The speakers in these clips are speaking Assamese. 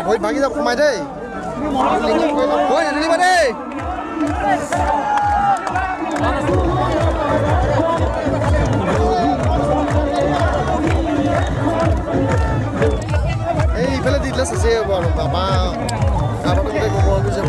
ভৰি ভাগি যাব সোমাই দেই ভৰি নেদিবা দেই এই ইফালে দি দিলে চেচেই হ'ব আৰু বাবা কাৰোবাৰ গোটেই গোবৰ হৈ যাব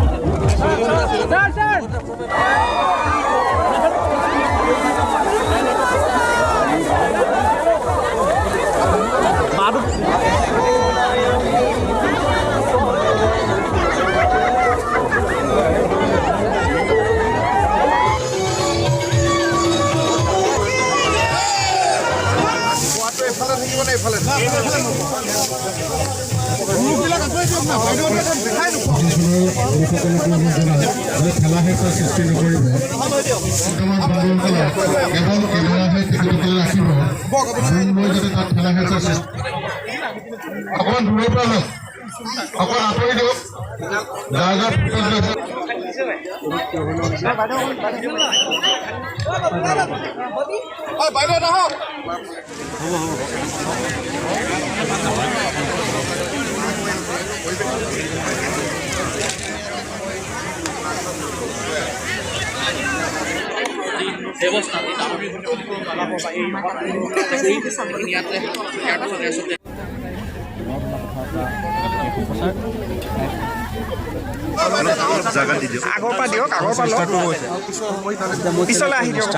খেলা হেঁচা সৃষ্টি নকৰিব কেৱল কেমেৰা হৈ তেখেতসকলে ৰাখিব যাতে তাত খেলা হেঁচা সৃষ্টি অকণমান দূৰৰ পৰা লওক অকণ আঁতৰি দিয়ক যাৰ যাৰ বাইদেউ নাহক আগৰ পৰা দিয়ক আগৰ পৰা পিছলৈ আহি দিয়ক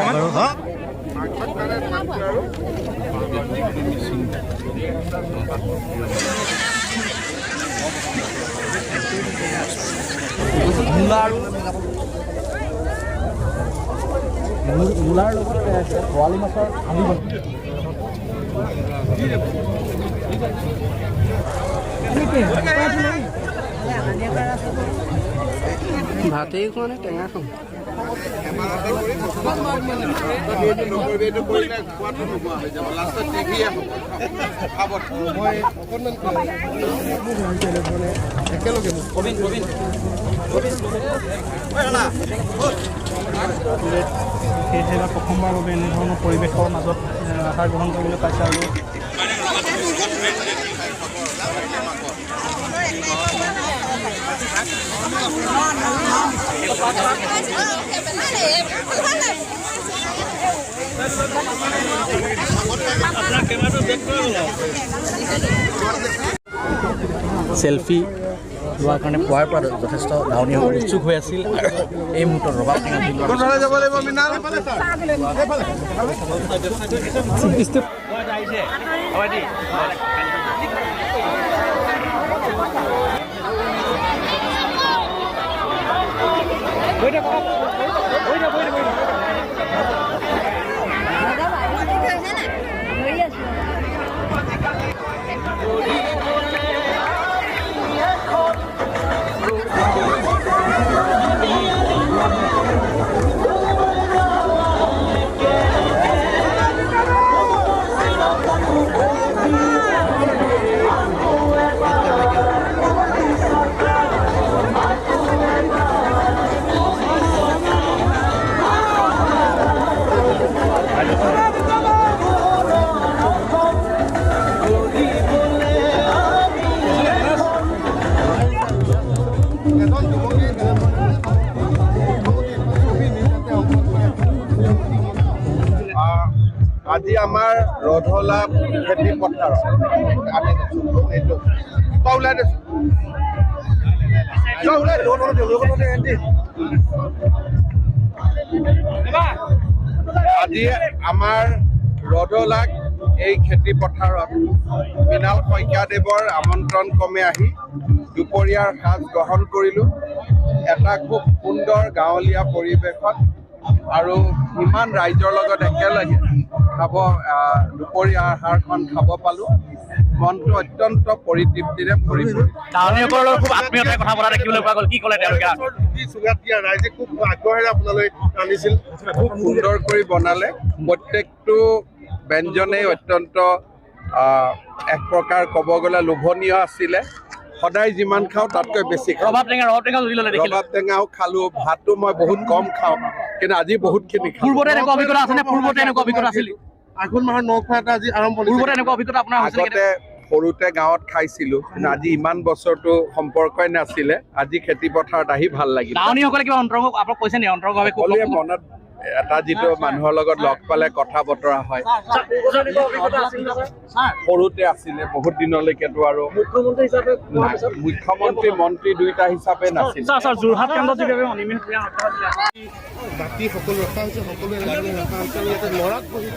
মূলাৰ লগত বৰালি মাছৰ আলু ভাতেই খোৱা নে টেঙা খাওঁ একেলগে সেইবিলাক প্ৰথমবাৰৰ বাবে এনেধৰণৰ পৰিৱেশৰ মাজত আহাৰ গ্ৰহণ কৰিবলৈ পাইছে আৰু চেলফি লোৱাৰ কাৰণে পুৱাৰ পৰা যথেষ্ট ধাউনীয় উৎসুক হৈ আছিল এই মুহূৰ্তত ৰবাব টেঙা যাব লাগিব আজি আমাৰ ৰধলা খেতি পথাৰত আজি আমাৰ ৰধলাক এই খেতি পথাৰত মৃণাল শইকীয়াদেৱৰ আমন্ত্ৰণ ক্ৰমে আহি দুপৰীয়াৰ সাজ গ্ৰহণ কৰিলোঁ। এটা খুব সুন্দৰ গাঁৱলীয়া পৰিৱেশত আৰু ইমান ৰাইজৰ লগত একেলগে দুপৰীয়া আহাৰখন খাব পালোঁ। মনটো অত্যন্ত পৰিতৃপ্তিৰে ভৰি পৰিল। ৰাইজে খুব আগ্ৰহেৰে আপোনালৈ ৰান্ধিছিল, খুব সুন্দৰ কৰি বনালে। প্ৰত্যেকটো ব্যঞ্জনেই অত্যন্ত এক প্ৰকাৰ ক'ব গ'লে লোভনীয় আছিলে। সদায় যিমান খাওঁ তাতকৈ বেছি খাওঁ। ৰবাব টেঙাও খালোঁ, ভাতো মই বহুত কম খাওঁ, কিন্তু আজি বহুতখিনি খালোঁ। আঘোণ মাহৰ ন খোৱা এটা আজি আৰম্ভ পূৰ্বতে এনেকুৱা অভিজ্ঞতা আপোনাৰ হৈছিল আগতে সৰুতে গাঁৱত খাইছিলো কিন্তু আজি ইমান বছৰটো সম্পৰ্কই নাছিলে আজি খেতি পথাৰত আহি ভাল লাগিল দাৱনীসকলে কিবা অন্তৰংগ আপোনাক কৈছে নেকি অন্তৰংগভাৱে সকলোৱে মনত এটা যিটো মানুহৰ লগত লগ পালে কথা বতৰা হয় সৰুতে আছিলে বহুত দিনলৈকেতো আৰু মুখ্যমন্ত্ৰী মন্ত্ৰী দুইটা হিচাপে নাছিল যোৰহাট কেন্দ্ৰত যিভাৱে অনিমেষ বাকী সকলো ৰখা হৈছে সকলোৱে এনেদৰে ৰখা হৈছে ইয়াতে লৰাত বহি